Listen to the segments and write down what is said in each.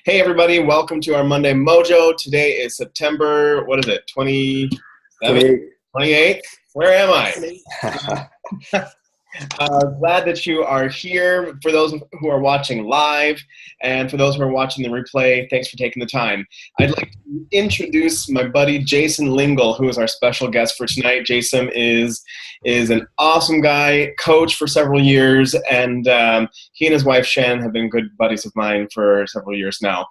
Hey everybody, welcome to our Monday Mojo. Today is September, what is it, 27th, 28. 28th? Where am I? Glad that you are here. For those who are watching live and for those who are watching the replay, thanks for taking the time. I'd like to introduce my buddy Jason Lingle, who is our special guest for tonight. Jason is an awesome guy, coach for several years, and he and his wife Shannon have been good buddies of mine for several years now.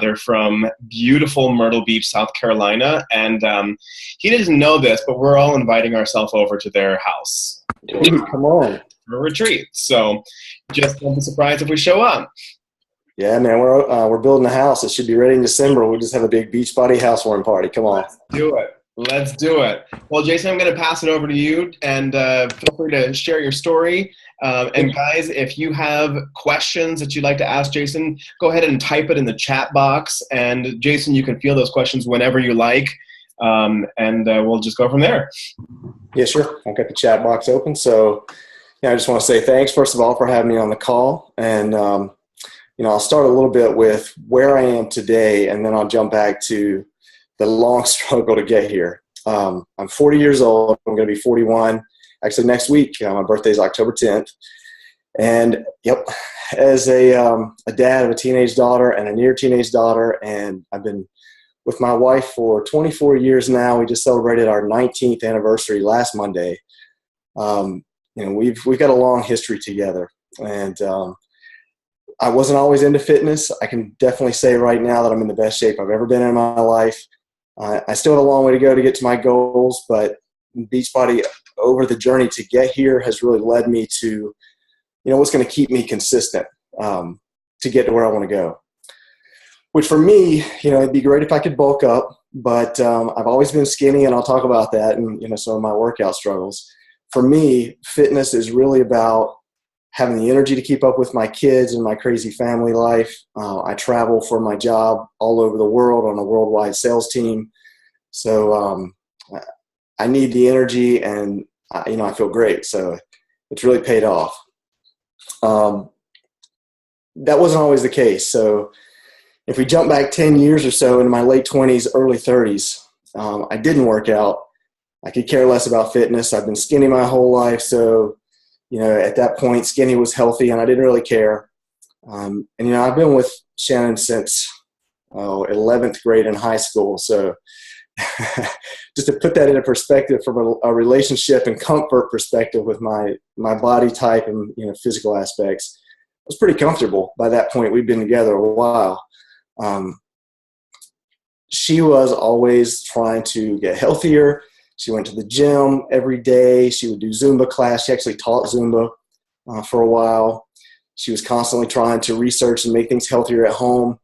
They're from beautiful Myrtle Beach, South Carolina, and he doesn't know this, but we're all inviting ourselves over to their house. Ooh, come on. For a retreat. So just don't be surprised if we show up. Yeah, man, we're building a house. It should be ready in December. We'll just have a big beach body housewarming party. Come on. Let's do it. Let's do it. Well, Jason, I'm going to pass it over to you, and feel free to share your story. And guys, if you have questions that you'd like to ask Jason, go ahead and type it in the chat box. And Jason, you can field those questions whenever you like. And we'll just go from there. Yeah, sure. I've got the chat box open. So, I just want to say thanks, first of all, for having me on the call. And, I'll start a little bit with where I am today, and then I'll jump back to the long struggle to get here. I'm 40 years old. I'm going to be 41. Actually, next week. My birthday is October 10th. And, as a dad of a teenage daughter and a near teenage daughter, and I've been with my wife for 24 years now. We just celebrated our 19th anniversary last Monday. We've got a long history together, and I wasn't always into fitness. I can definitely say right now that I'm in the best shape I've ever been in my life. I still have a long way to go to get to my goals, but Beachbody over the journey to get here has really led me to, what's going to keep me consistent to get to where I want to go. Which for me, it'd be great if I could bulk up, but I've always been skinny, and I'll talk about that and, some of my workout struggles. For me, fitness is really about having the energy to keep up with my kids and my crazy family life. I travel for my job all over the world on a worldwide sales team. So I need the energy, and, I feel great. So it's really paid off. That wasn't always the case. So if we jump back 10 years or so into my late 20s, early 30s, I didn't work out. I could care less about fitness. I've been skinny my whole life. So, at that point, skinny was healthy, and I didn't really care. I've been with Shannon since 11th grade in high school. So just to put that into perspective from a relationship and comfort perspective with my body type and, physical aspects, I was pretty comfortable by that point. We'd been together a while. She was always trying to get healthier. She went to the gym every day. She would do Zumba class. She actually taught Zumba for a while. She was constantly trying to research and make things healthier at home.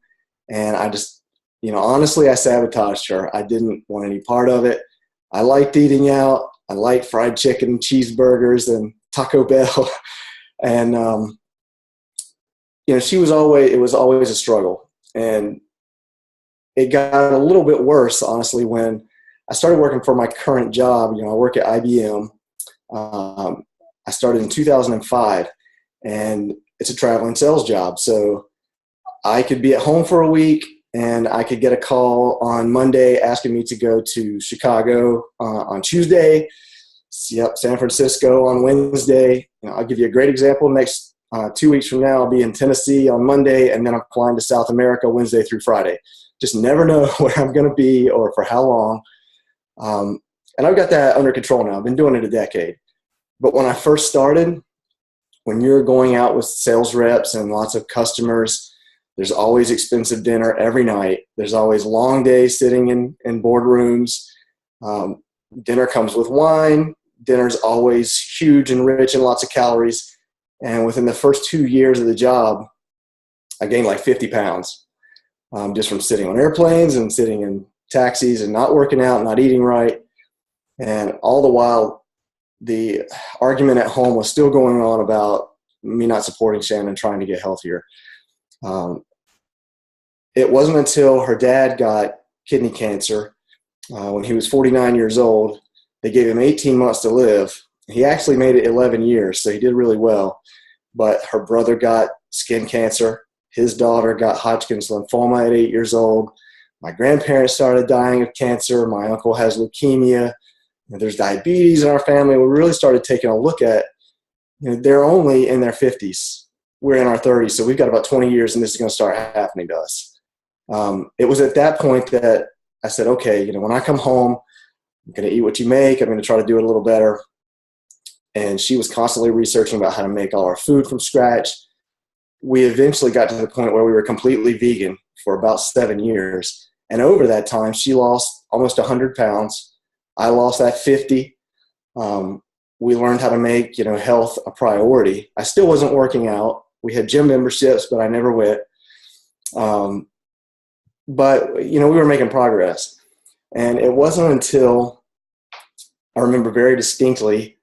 And I just, honestly, I sabotaged her. I didn't want any part of it. I liked eating out. I liked fried chicken, cheeseburgers, and Taco Bell. And, it was always a struggle. And it got a little bit worse, honestly, when I started working for my current job. I work at IBM. I started in 2005, and it's a traveling sales job. So I could be at home for a week, and I could get a call on Monday asking me to go to Chicago on Tuesday. San Francisco on Wednesday. I'll give you a great example. Next 2 weeks from now, I'll be in Tennessee on Monday, and then I'm flying to South America Wednesday through Friday. Just never know where I'm going to be or for how long. And I've got that under control now. I've been doing it a decade. But when I first started, when you're going out with sales reps and lots of customers, there's always expensive dinner every night. There's always long days sitting in boardrooms. Dinner comes with wine. Dinner's always huge and rich and lots of calories. And within the first 2 years of the job, I gained like 50 pounds just from sitting on airplanes and sitting in taxis and not working out, not eating right. And all the while, the argument at home was still going on about me not supporting Shannon and trying to get healthier. It wasn't until her dad got kidney cancer when he was 49 years old. They gave him 18 months to live. He actually made it 11 years, so he did really well. But her brother got skin cancer. His daughter got Hodgkin's lymphoma at 8 years old. My grandparents started dying of cancer. My uncle has leukemia. There's diabetes in our family. We really started taking a look at, they're only in their 50s. We're in our 30s, so we've got about 20 years, and this is going to start happening to us. It was at that point that I said, okay, when I come home, I'm going to eat what you make. I'm going to try to do it a little better. And she was constantly researching about how to make all our food from scratch. We eventually got to the point where we were completely vegan for about 7 years. And over that time, she lost almost 100 pounds. I lost that 50. We learned how to make, health a priority. I still wasn't working out. We had gym memberships, but I never went. But, we were making progress. And it wasn't until, I remember very distinctly,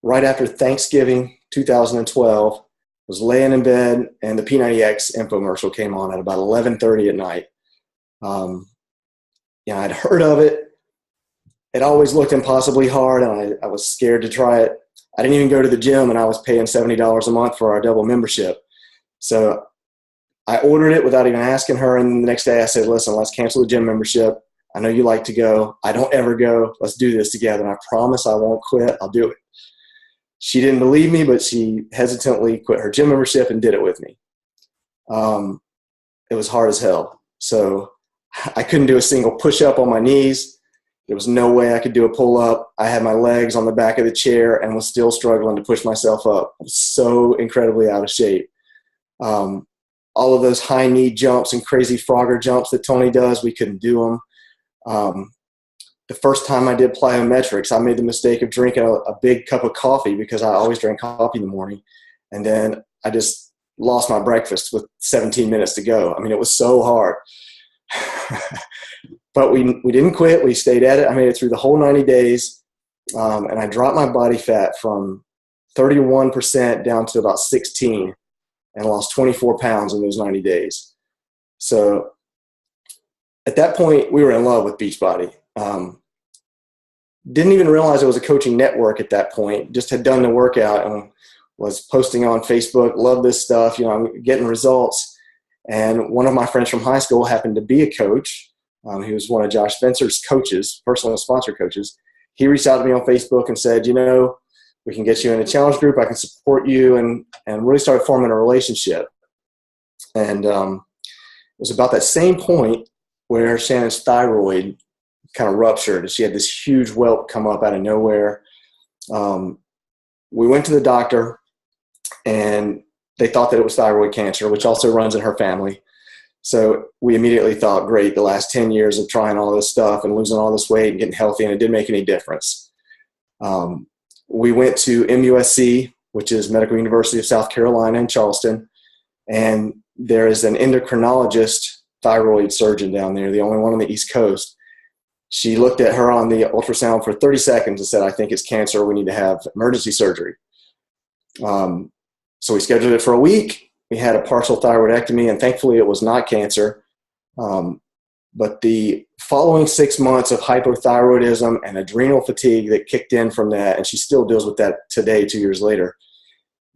right after Thanksgiving 2012, was laying in bed and the P90X infomercial came on at about 11:30 at night. I'd heard of it. It always looked impossibly hard, and I was scared to try it. I didn't even go to the gym, and I was paying $70 a month for our double membership. So I ordered it without even asking her, and the next day I said, listen, let's cancel the gym membership. I know you like to go. I don't ever go. Let's do this together, and I promise I won't quit. I'll do it. She didn't believe me, but she hesitantly quit her gym membership and did it with me. It was hard as hell. So I couldn't do a single push-up on my knees. There was no way I could do a pull-up. I had my legs on the back of the chair and was still struggling to push myself up. I was so incredibly out of shape. All of those high knee jumps and crazy Frogger jumps that Tony does, we couldn't do them. The first time I did plyometrics, I made the mistake of drinking a big cup of coffee because I always drink coffee in the morning. And then I just lost my breakfast with 17 minutes to go. I mean, it was so hard. But we didn't quit. We stayed at it. I made it through the whole 90 days. And I dropped my body fat from 31% down to about 16 and lost 24 pounds in those 90 days. So at that point, we were in love with Beachbody. Didn't even realize it was a coaching network at that point. Just had done the workout and was posting on Facebook, love this stuff, I'm getting results. And one of my friends from high school happened to be a coach. He was one of Josh Spencer's coaches, personal sponsor coaches. He reached out to me on Facebook and said, we can get you in a challenge group. I can support you, and really started forming a relationship. And it was about that same point where Shannon's thyroid kind of ruptured. She had this huge welt come up out of nowhere. We went to the doctor, and they thought that it was thyroid cancer, which also runs in her family. So we immediately thought, great, the last 10 years of trying all this stuff and losing all this weight and getting healthy, and it didn't make any difference. We went to MUSC, which is Medical University of South Carolina in Charleston, and there is an endocrinologist thyroid surgeon down there, the only one on the East Coast. She looked at her on the ultrasound for 30 seconds and said, I think it's cancer. We need to have emergency surgery. So we scheduled it for a week. We had a partial thyroidectomy, and thankfully it was not cancer. But the following 6 months of hypothyroidism and adrenal fatigue that kicked in from that, and she still deals with that today, 2 years later,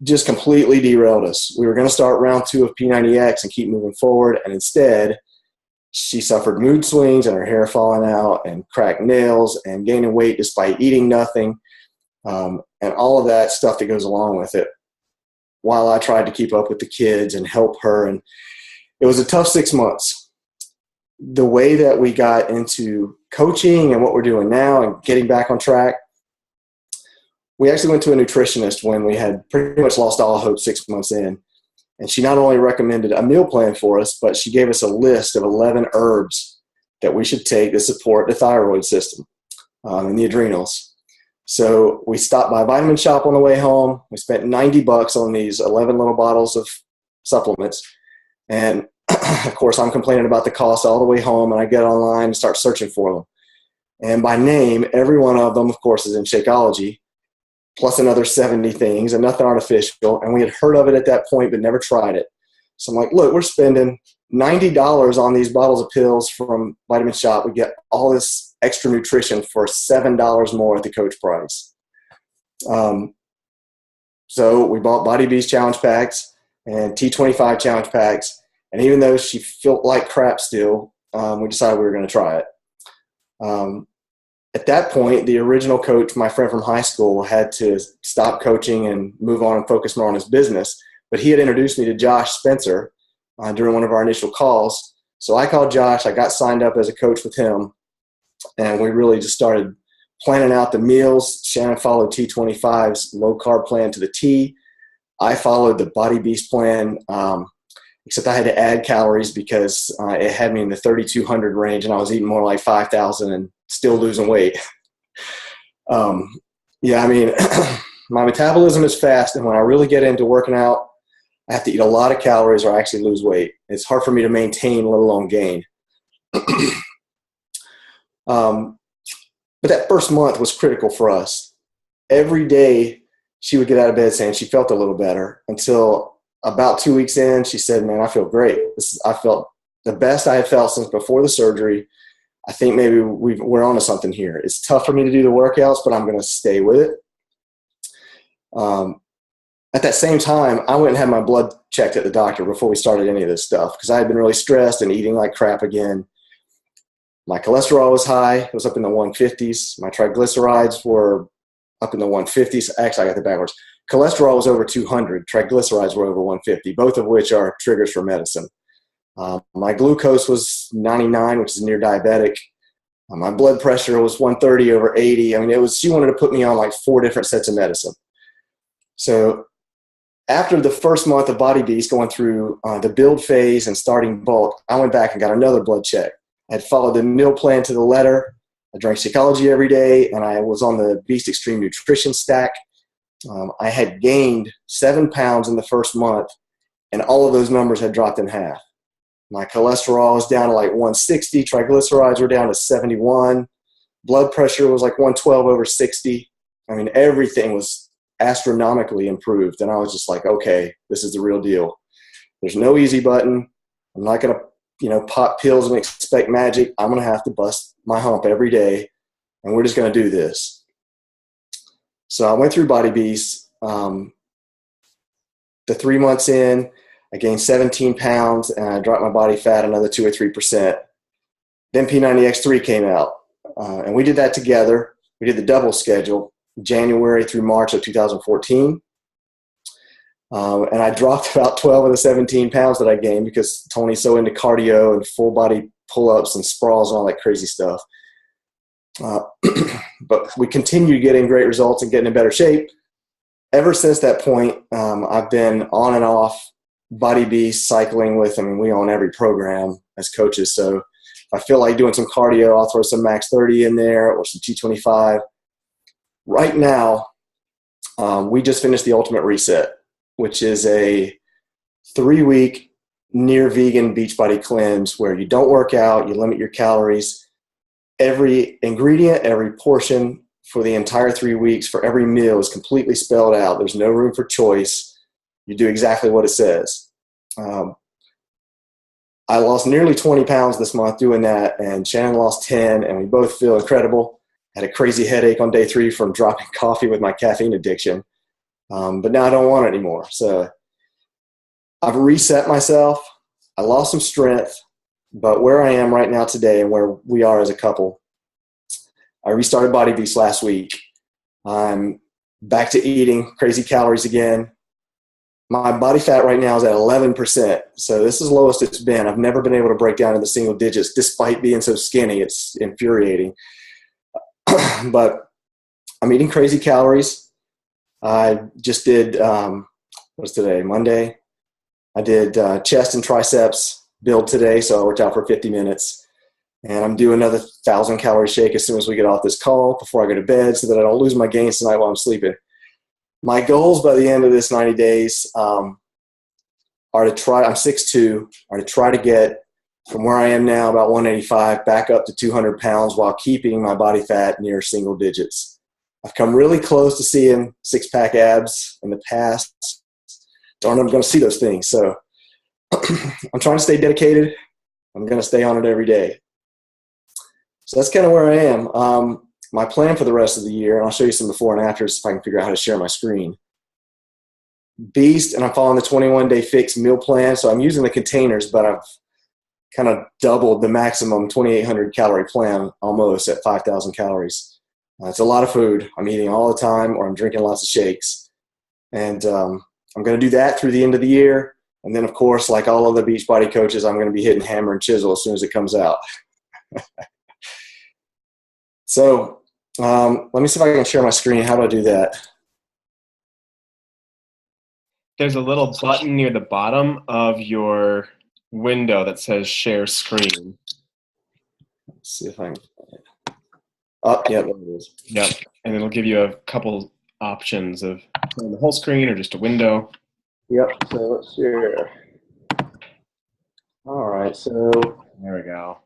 just completely derailed us. We were going to start round 2 of P90X and keep moving forward, and instead she suffered mood swings and her hair falling out and cracked nails and gaining weight despite eating nothing, and all of that stuff that goes along with it, while I tried to keep up with the kids and help her. And it was a tough 6 months. The way that we got into coaching and what we're doing now and getting back on track, we actually went to a nutritionist when we had pretty much lost all hope 6 months in. And she not only recommended a meal plan for us, but she gave us a list of 11 herbs that we should take to support the thyroid system and the adrenals. So we stopped by Vitamin Shop on the way home. We spent $90 on these 11 little bottles of supplements. And of course, I'm complaining about the cost all the way home, and I get online and start searching for them. And by name, every one of them, of course, is in Shakeology, plus another 70 things, and nothing artificial. And we had heard of it at that point, but never tried it. So I'm like, look, we're spending $90 on these bottles of pills from Vitamin Shop. We get all this extra nutrition for $7 more at the coach price. So we bought Body Beast challenge packs and T25 challenge packs, And even though she felt like crap still, we decided we were going to try it. At that point, the original coach, my friend from high school, had to stop coaching and move on and focus more on his business. But he had introduced me to Josh Spencer during one of our initial calls. So I called Josh. I got signed up as a coach with him, and we really just started planning out the meals. Shannon followed T25's low-carb plan to the T. I followed the Body Beast plan, except I had to add calories because it had me in the 3,200 range, and I was eating more like 5,000 and still losing weight. Yeah, I mean, my metabolism is fast, and when I really get into working out, I have to eat a lot of calories or I actually lose weight. It's hard for me to maintain, let alone gain. But that first month was critical for us. Every day she would get out of bed saying she felt a little better, until about 2 weeks in, she said, man, I feel great. I felt the best I had felt since before the surgery. I think maybe we're onto something here. It's tough for me to do the workouts, but I'm going to stay with it. At that same time, I went and had my blood checked at the doctor before we started any of this stuff, because I had been really stressed and eating like crap again. My cholesterol was high. It was up in the 150s. My triglycerides were up in the 150s. Actually, I got the backwards. Cholesterol was over 200. Triglycerides were over 150, both of which are triggers for medicine. My glucose was 99, which is near diabetic. My blood pressure was 130 over 80. I mean, she wanted to put me on like 4 different sets of medicine. So after the first month of Body Beast, going through the build phase and starting bulk, I went back and got another blood check. I had followed the meal plan to the letter. I drank Shakeology every day, and I was on the Beast Extreme Nutrition stack. I had gained 7 pounds in the first month, and all of those numbers had dropped in half. My cholesterol was down to like 160. Triglycerides were down to 71. Blood pressure was like 112 over 60. I mean, everything was astronomically improved. And I was just like, okay, this is the real deal. There's no easy button. I'm not going to, pop pills and expect magic. I'm going to have to bust my hump every day, and we're just going to do this. So I went through Body Beast. The 3 months in, I gained 17 pounds, and I dropped my body fat another 2 or 3%. Then P90X3 came out, and we did that together. We did the double schedule, January through March of 2014. And I dropped about 12 of the 17 pounds that I gained because Tony's so into cardio and full body pull-ups and sprawls and all that crazy stuff. But we continue getting great results and getting in better shape. Ever since that point, I've been on and off Body Beast, cycling with, we own every program as coaches. So if I feel like doing some cardio, I'll throw some Max 30 in there or some T25. Right now, we just finished the Ultimate Reset, which is a 3-week near vegan Beachbody cleanse where you don't work out, you limit your calories. Every ingredient, every portion for the entire 3 weeks for every meal is completely spelled out. There's no room for choice. You do exactly what it says. I lost nearly 20 pounds this month doing that, and Shannon lost 10, and we both feel incredible. Had a crazy headache on day 3 from dropping coffee with my caffeine addiction. But now I don't want it anymore. So I've reset myself. I lost some strength, but where I am right now today and where we are as a couple, I restarted Body Beast last week. I'm back to eating crazy calories again. My body fat right now is at 11%. So this is the lowest it's been. I've never been able to break down into single digits despite being so skinny. It's infuriating. But I'm eating crazy calories. I just did, what's today, Monday? I did chest and triceps build today, so I worked out for 50 minutes. And I'm doing another 1,000-calorie shake as soon as we get off this call before I go to bed so that I don't lose my gains tonight while I'm sleeping. My goals by the end of this 90 days are to try, I'm 6'2", are to try to get from where I am now, about 185, back up to 200 pounds while keeping my body fat near single digits. I've come really close to seeing six-pack abs in the past. Darn, I'm going to see those things. So I'm trying to stay dedicated. I'm going to stay on it every day. So that's kind of where I am. My plan for the rest of the year, and I'll show you some before and afters if I can figure out how to share my screen. Beast, and I'm following the 21-day fix meal plan. So I'm using the containers, but I've kind of doubled the maximum 2,800 calorie plan almost at 5,000 calories. It's a lot of food. I'm eating all the time, or I'm drinking lots of shakes. And I'm going to do that through the end of the year. And then, of course, like all other Beachbody coaches, I'm going to be hitting hammer and chisel as soon as it comes out. So let me see if I can share my screen. How do I do that? There's a little button near the bottom of your window that says share screen. Let's see if I can. Oh, yeah, there it is. Yep. And it'll give you a couple options of the whole screen or just a window. Yep. So let's share. All right. So there we go.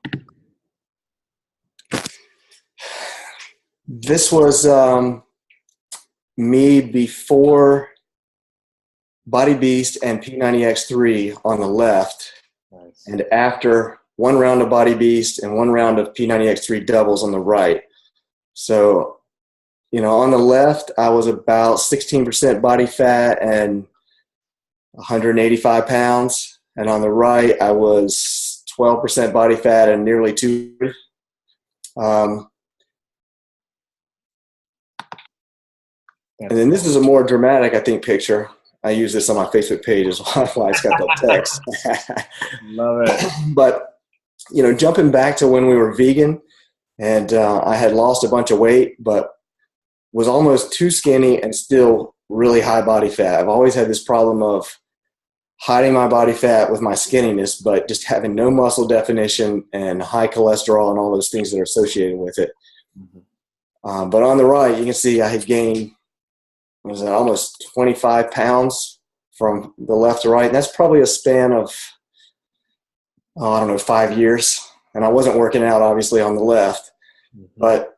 This was me before Body Beast and P90X3 on the left, Nice. and after one round of Body Beast and one round of P90X3 doubles on the right. So, on the left, I was about 16% body fat and 185 pounds. And on the right, I was 12% body fat and nearly 200. And then this is a more dramatic, I think, picture. I use this on my Facebook page as well. Why it's got that text. Love it. But, jumping back to when we were vegan, and I had lost a bunch of weight, but was almost too skinny and still really high body fat. I've always had this problem of hiding my body fat with my skinniness, but just having no muscle definition and high cholesterol and all those things that are associated with it. Mm-hmm. But on the right, you can see I had gained almost 25 pounds from the left to right. And that's probably a span of, 5 years. And I wasn't working out, obviously, on the left. Mm-hmm. But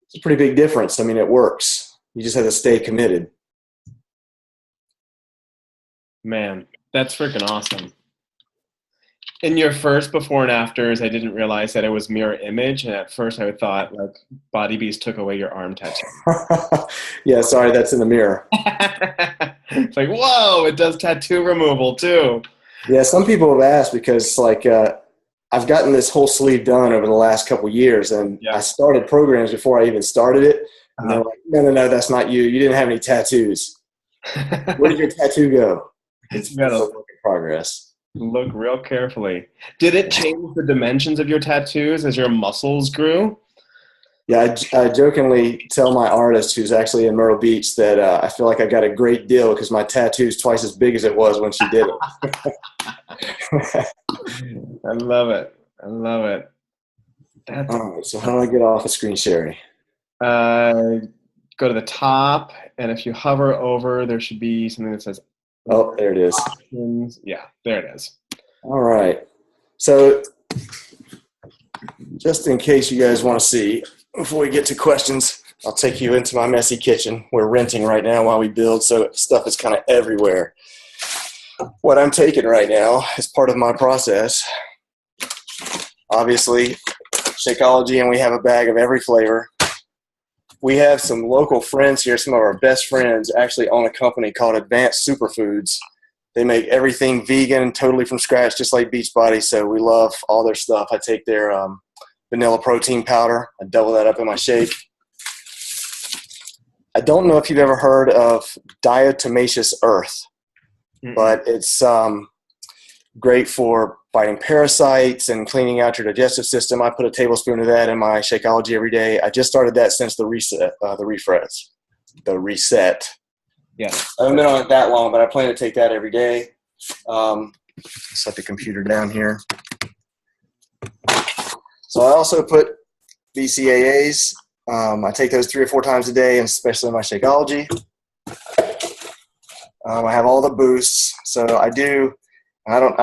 it's a pretty big difference. I mean, it works. You just have to stay committed. Man, that's freaking awesome. In your first before and afters, I didn't realize that it was mirror image. And at first I thought, like, Body Beast took away your arm tattoo. Yeah, sorry, that's in the mirror. It's like, whoa, it does tattoo removal too. Yeah, some people have asked because, I've gotten this whole sleeve done over the last couple of years, and I started programs before I even started it. And they're like, no, that's not you. You didn't have any tattoos. Where did your tattoo go? It's a work in progress. Look real carefully. Did it change the dimensions of your tattoos as your muscles grew? Yeah, I jokingly tell my artist, who's actually in Myrtle Beach, that I feel like I got a great deal because my tattoo's twice as big as it was when she did it. I love it. I love it. That's all right, so how do I get off of screen sharing? Go to the top, and if you hover over, there should be something that says Oh, there it is. Options. Yeah, there it is. All right. So just in case you guys want to see, before we get to questions, I'll take you into my messy kitchen. We're renting right now while we build, so stuff is kind of everywhere. What I'm taking right now is part of my process. Obviously, Shakeology, and we have a bag of every flavor. We have some local friends here. Some of our best friends actually own a company called Advanced Superfoods. They make everything vegan, totally from scratch, just like Beachbody. So we love all their stuff. I take their vanilla protein powder. I double that up in my shake. I don't know if you've ever heard of diatomaceous earth, but it's great for fighting parasites and cleaning out your digestive system. I put a tablespoon of that in my Shakeology every day. I just started that since the reset. Yeah, I haven't been on it that long, but I plan to take that every day. Set the computer down here. So I also put BCAAs. I take those 3 or 4 times a day, and especially in my Shakeology. I have all the boosts. So I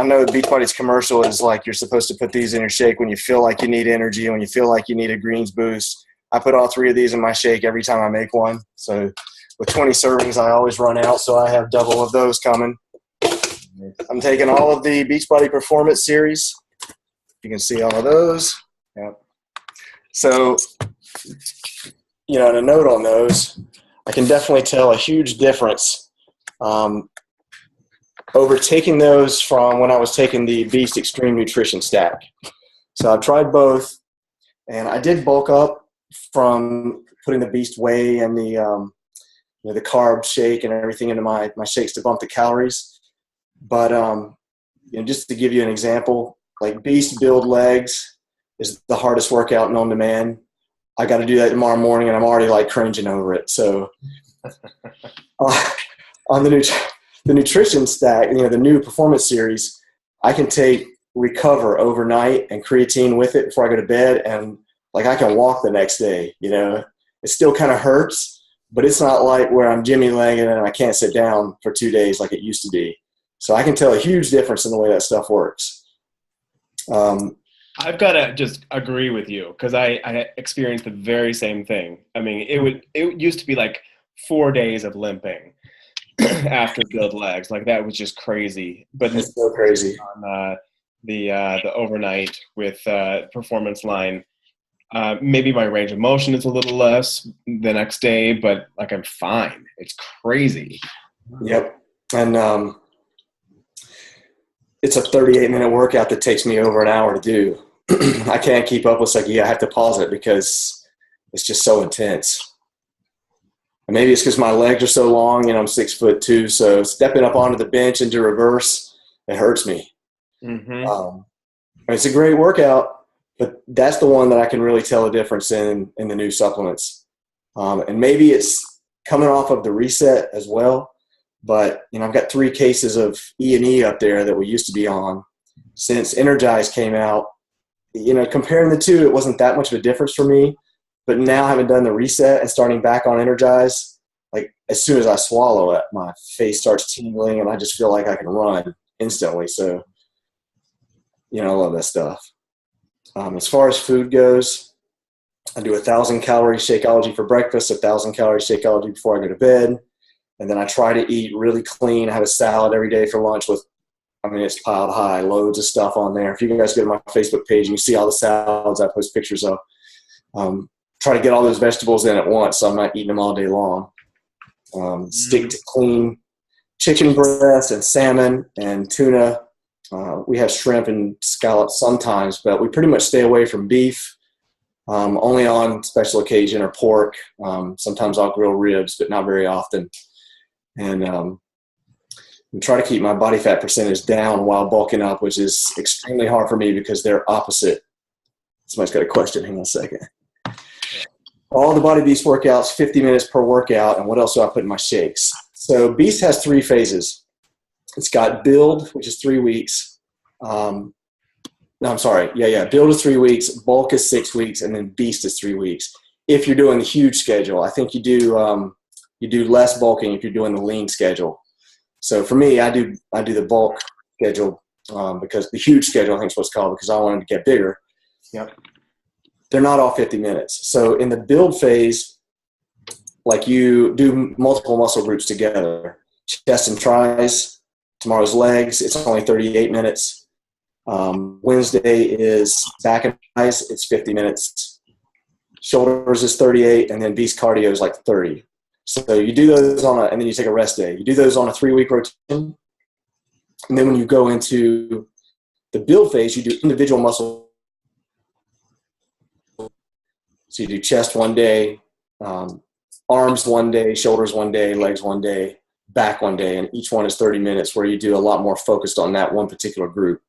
know Beachbody's commercial is like you're supposed to put these in your shake when you feel like you need energy, when you feel like you need a greens boost. I put all 3 of these in my shake every time I make one. So with 20 servings, I always run out, so I have double of those coming. I'm taking all of the Beachbody Performance series. You can see all of those. Yep. So, and a note on those, I can definitely tell a huge difference overtaking those from when I was taking the Beast Extreme Nutrition Stack. So I've tried both, and I did bulk up from putting the Beast Whey and the carb shake and everything into my shakes to bump the calories. But just to give you an example, like Beast Build Legs is the hardest workout known to man. I got to do that tomorrow morning, and I'm already like cringing over it. So on the nutrition stack, the new performance series, I can take Recover overnight and creatine with it before I go to bed, and like I can walk the next day. It still kind of hurts, but it's not like where I'm Jimmy legging and I can't sit down for 2 days like it used to be. So I can tell a huge difference in the way that stuff works. I've got to just agree with you, because I experienced the very same thing. I mean, it used to be like 4 days of limping after Build Legs. Like, that was just crazy. But it's so crazy. On the overnight with Performance Line, maybe my range of motion is a little less the next day, but like I'm fine. It's crazy. Yep. And it's a 38-minute workout that takes me over an hour to do. I can't keep up with I have to pause it because it's just so intense. And maybe it's because my legs are so long, I'm 6'2", so stepping up onto the bench into reverse, it hurts me. Mm-hmm. It's a great workout, but that's the one that I can really tell a difference in the new supplements. And maybe it's coming off of the reset as well. But, I've got 3 cases of E&E up there that we used to be on. Since Energize came out, comparing the two, it wasn't that much of a difference for me. But now having done the reset and starting back on Energize, like as soon as I swallow it, my face starts tingling and I just feel like I can run instantly. So, I love that stuff. As far as food goes, I do 1,000-calorie Shakeology for breakfast, 1,000-calorie Shakeology before I go to bed. And then I try to eat really clean. I have a salad every day for lunch it's piled high, loads of stuff on there. If you guys go to my Facebook page, you can see all the salads I post pictures of. Try to get all those vegetables in at once, so I'm not eating them all day long. Stick to clean chicken breast and salmon and tuna. We have shrimp and scallops sometimes, but we pretty much stay away from beef, only on special occasion, or pork. Sometimes I'll grill ribs, but not very often. And try to keep my body fat percentage down while bulking up, which is extremely hard for me because they're opposite. Somebody's got a question. Hang on a second. All the Body Beast workouts, 50 minutes per workout, and what else do I put in my shakes? So Beast has 3 phases. It's got Build, which is 3 weeks. Build is 3 weeks, Bulk is 6 weeks, and then Beast is 3 weeks. If you're doing the huge schedule, I think you do less bulking if you're doing the lean schedule. So for me, I do the bulk schedule because the huge schedule, I think is what's called, because I wanted to get bigger. Yep. They're not all 50 minutes. So in the Build phase, like you do multiple muscle groups together, chest and tries. Tomorrow's legs, it's only 38 minutes. Wednesday is back and thighs, it's 50 minutes. Shoulders is 38, and then Beast cardio is like 30. So you do those and then you take a rest day. You do those on a 3-week rotation. And then when you go into the Build phase, you do individual muscle. So you do chest one day, arms one day, shoulders one day, legs one day, back one day, and each one is 30 minutes where you do a lot more focused on that one particular group.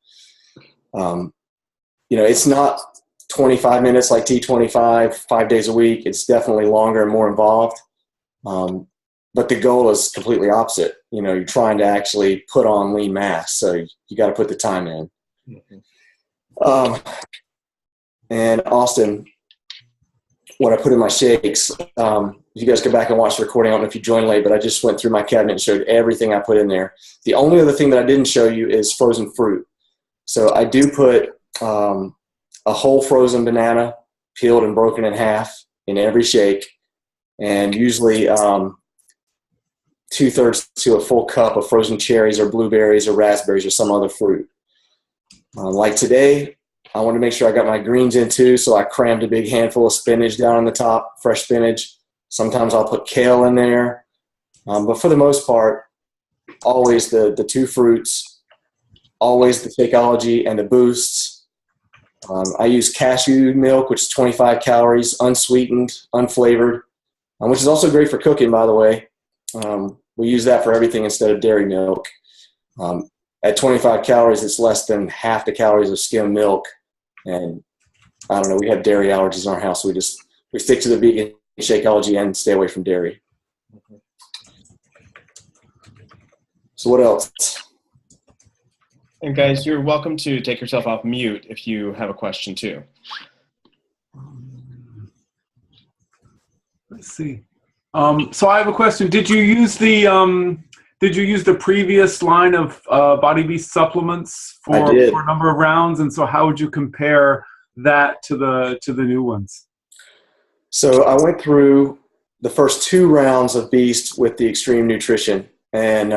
It's not 25 minutes like T25, 5 days a week. It's definitely longer and more involved. But the goal is completely opposite. You're trying to actually put on lean mass, so you got to put the time in. Mm-hmm. And Austin, what I put in my shakes, you guys go back and watch the recording. I don't know if you joined late, but I just went through my cabinet and showed everything I put in there. The only other thing that I didn't show you is frozen fruit. So I do put a whole frozen banana, peeled and broken in half, in every shake, and usually 2/3 to a full cup of frozen cherries or blueberries or raspberries or some other fruit. Like today, I want to make sure I got my greens in too, so I crammed a big handful of spinach down on the top, fresh spinach. Sometimes I'll put kale in there. But for the most part, always the two fruits, always the Shakeology and the boosts. I use cashew milk, which is 25 calories, unsweetened, unflavored, which is also great for cooking, by the way. We use that for everything instead of dairy milk. At 25 calories, it's less than half the calories of skim milk. And I don't know, we have dairy allergies in our house, so we stick to the vegan Shakeology and stay away from dairy. So what else? And guys, you're welcome to take yourself off mute if you have a question too. Let's see. So I have a question. Did you use the previous line of Body Beast supplements for a number of rounds? And so how would you compare that to the new ones? So I went through the first 2 rounds of Beast with the Extreme Nutrition, and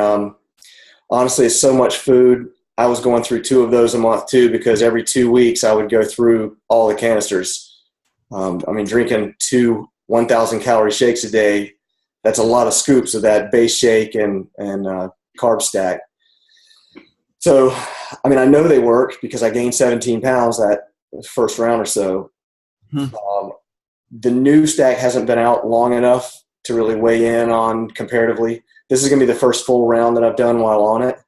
honestly, it's so much food. I was going through 2 of those a month too, because every 2 weeks I would go through all the canisters. Drinking 2 1,000 calorie shakes a day, that's a lot of scoops of that base shake and carb stack. So, I know they work because I gained 17 pounds that first round or so. The new stack hasn't been out long enough to really weigh in on comparatively. This is going to be the first full round that I've done while on it.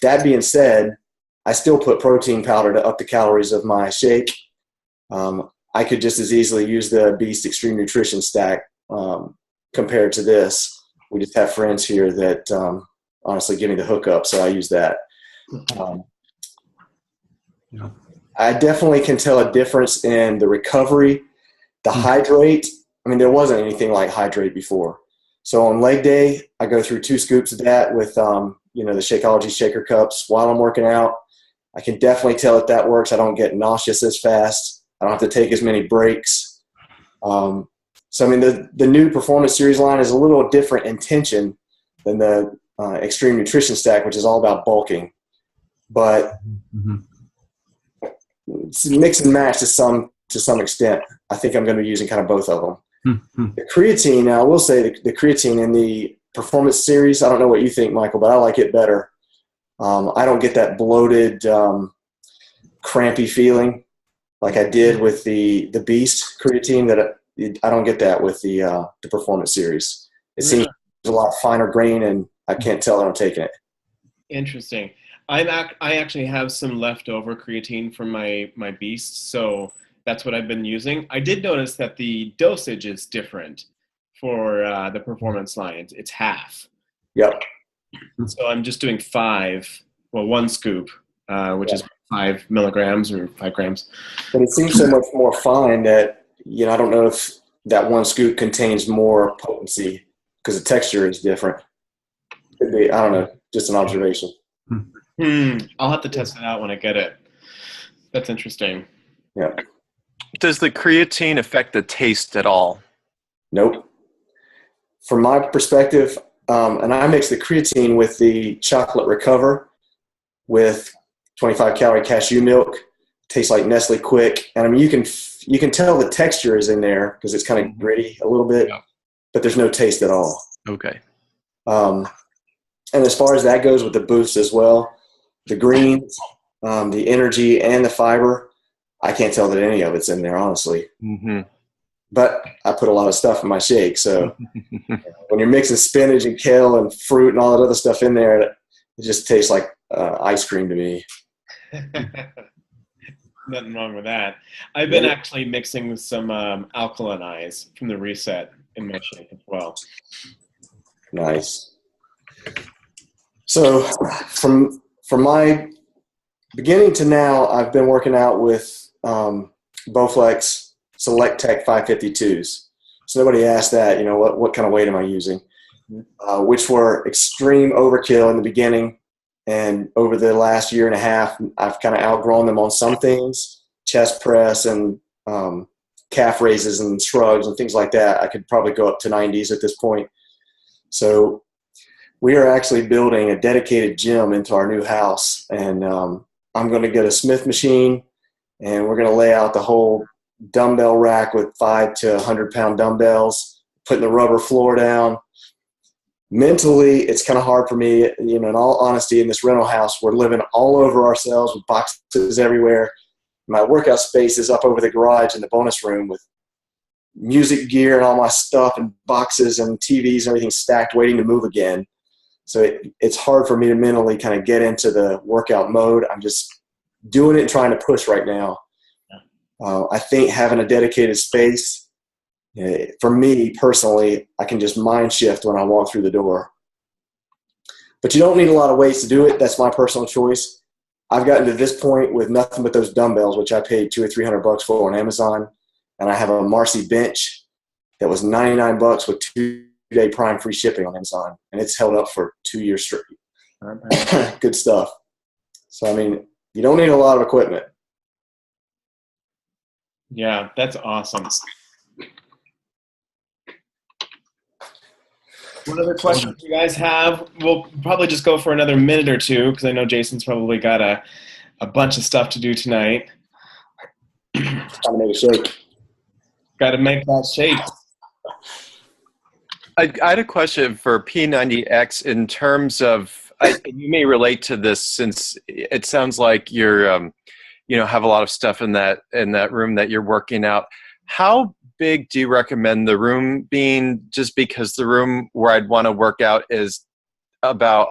That being said, I still put protein powder to up the calories of my shake. I could just as easily use the Beast Extreme Nutrition stack compared to this. We just have friends here that honestly give me the hookup, so I use that. I definitely can tell a difference in the recovery. The hydrate, there wasn't anything like hydrate before. So on leg day, I go through 2 scoops of that with the Shakeology shaker cups while I'm working out. I can definitely tell that works. I don't get nauseous as fast. I don't have to take as many breaks. The new Performance Series line is a little different intention than the Extreme Nutrition stack, which is all about bulking. But it's mix and match to some extent. I think I'm going to be using kind of both of them. The creatine, I will say the creatine in the Performance Series, I don't know what you think, Michael, but I like it better. I don't get that bloated, crampy feeling like I did with the Beast creatine. That I don't get that with the Performance Series. It seems a lot finer grain, and I can't tell that I'm taking it. Interesting. I actually have some leftover creatine from my Beast, so that's what I've been using. I did notice that the dosage is different for the Performance line. It's half. Yep. So I'm just doing 1 scoop, which is 5 milligrams or 5 grams. But it seems so much more fine that, I don't know if that 1 scoop contains more potency because the texture is different. Could be, I don't know, just an observation. I'll have to test it out when I get it. That's interesting. Yeah. Does the creatine affect the taste at all? Nope. From my perspective, and I mix the creatine with the chocolate Recover with 25 calorie cashew milk. Tastes like Nestle Quick, and you can tell the texture is in there because it's kind of gritty a little bit, but there's no taste at all. Okay. And as far as that goes with the boost as well, the greens, the energy, and the fiber, I can't tell that any of it's in there, honestly. But I put a lot of stuff in my shake, so when you're mixing spinach and kale and fruit and all that other stuff in there, it just tastes like ice cream to me. Nothing wrong with that. I've been actually mixing with some alkaline eyes from the Reset in my shake as well. Nice. So from my beginning to now, I've been working out with Bowflex Select Tech 552s. So nobody asked that, what kind of weight am I using? Which were extreme overkill in the beginning. And over the last year and a half, I've kind of outgrown them on some things, chest press and calf raises and shrugs and things like that. I could probably go up to 90s at this point. So we are actually building a dedicated gym into our new house. And I'm going to get a Smith machine, and we're going to lay out the whole dumbbell rack with 5 to 100 pound dumbbells, putting the rubber floor down. mentally, it's kind of hard for me, in all honesty, in this rental house. We're living all over ourselves with boxes everywhere. My workout space is up over the garage in the bonus room with music gear and all my stuff and boxes and TVs and everything stacked waiting to move again. So it's hard for me to mentally kind of get into the workout mode. I'm just doing it and trying to push right now. I think having a dedicated space, for me personally, I can just mind shift when I walk through the door. But you don't need a lot of weights to do it. That's my personal choice. I've gotten to this point with nothing but those dumbbells, which I paid $200 or $300 for on Amazon. And I have a Marcy bench that was $99 with 2-day Prime free shipping on Amazon. And it's held up for 2 years straight. Good stuff. So, I mean, you don't need a lot of equipment. Yeah, that's awesome. What other questions you guys have? We'll probably just go for another minute or two because I know Jason's probably got a bunch of stuff to do tonight. Trying to make a shake. Got to make that shake. I had a question for P90X in terms of, you may relate to this since it sounds like you're, have a lot of stuff in that room that you're working out. How big do you recommend the room being, just because the room where I'd want to work out is about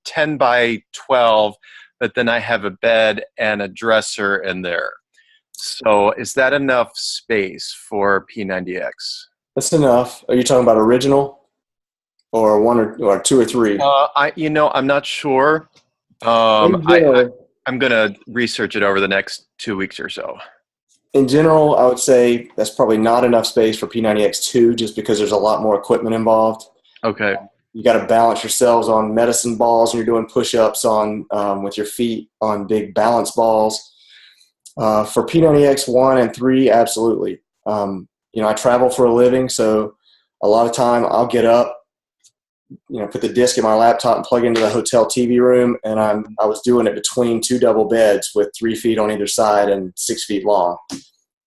10 by 12, but then I have a bed and a dresser in there. So is that enough space for P90X? That's enough. Are you talking about original or one or two or three? I'm not sure. I'm going to research it over the next 2 weeks or so. In general, I would say that's probably not enough space for P90X2 just because there's a lot more equipment involved. Okay. You got to balance yourselves on medicine balls and you're doing push-ups on with your feet on big balance balls. For P90X1 and 3, absolutely. I travel for a living, so a lot of time I'll get up, put the disc in my laptop and plug into the hotel TV room, and I was doing it between 2 double beds with 3 feet on either side and 6 feet long,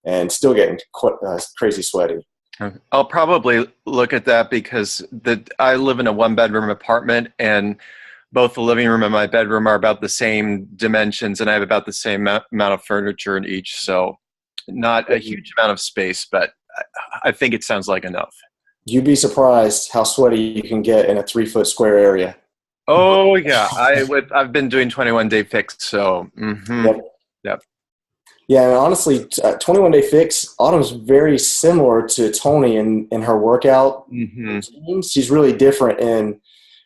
and still getting crazy sweaty. I'll probably look at that because I live in a 1-bedroom apartment, and both the living room and my bedroom are about the same dimensions, and I have about the same amount of furniture in each, so not a huge amount of space, but I think it sounds like enough. You'd be surprised how sweaty you can get in a 3-foot square area. Oh yeah, I've been doing 21-day fix, so yep. Yeah, and honestly, 21-day fix, Autumn's very similar to Tony in her workout routines. She's really different in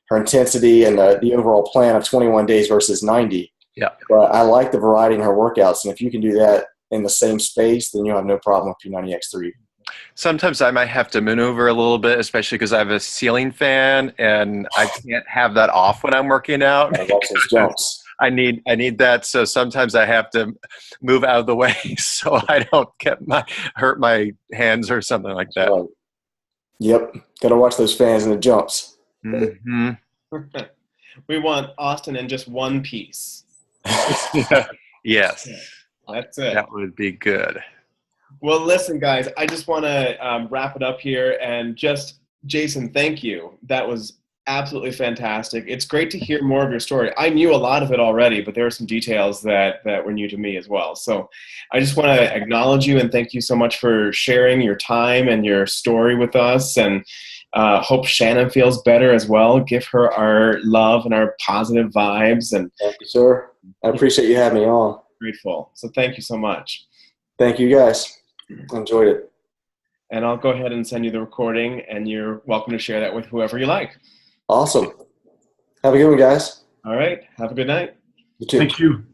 her intensity and the overall plan of 21 days versus 90. Yeah. But I like the variety in her workouts, and if you can do that in the same space, then you'll have no problem with P90X3. Sometimes I might have to maneuver a little bit, especially because I have a ceiling fan and I can't have that off when I'm working out. Jumps. I need that, so sometimes I have to move out of the way so I don't hurt my hands or something like that. Right. Yep, gotta watch those fans and the jumps. Mm-hmm. We want Austin in just one piece. Yes, that's it. That would be good. Well, listen, guys, I just want to wrap it up here. And just, Jason, thank you. That was absolutely fantastic. It's great to hear more of your story. I knew a lot of it already, but there are some details that were new to me as well. So I just want to acknowledge you and thank you so much for sharing your time and your story with us. And hope Shannon feels better as well. Give her our love and our positive vibes. And thank you, sir. I appreciate you having me on. Grateful. So thank you so much. Thank you, guys. Enjoyed it. And I'll go ahead and send you the recording, and you're welcome to share that with whoever you like. Awesome. Have a good one, guys. All right. Have a good night. You too. Thank you.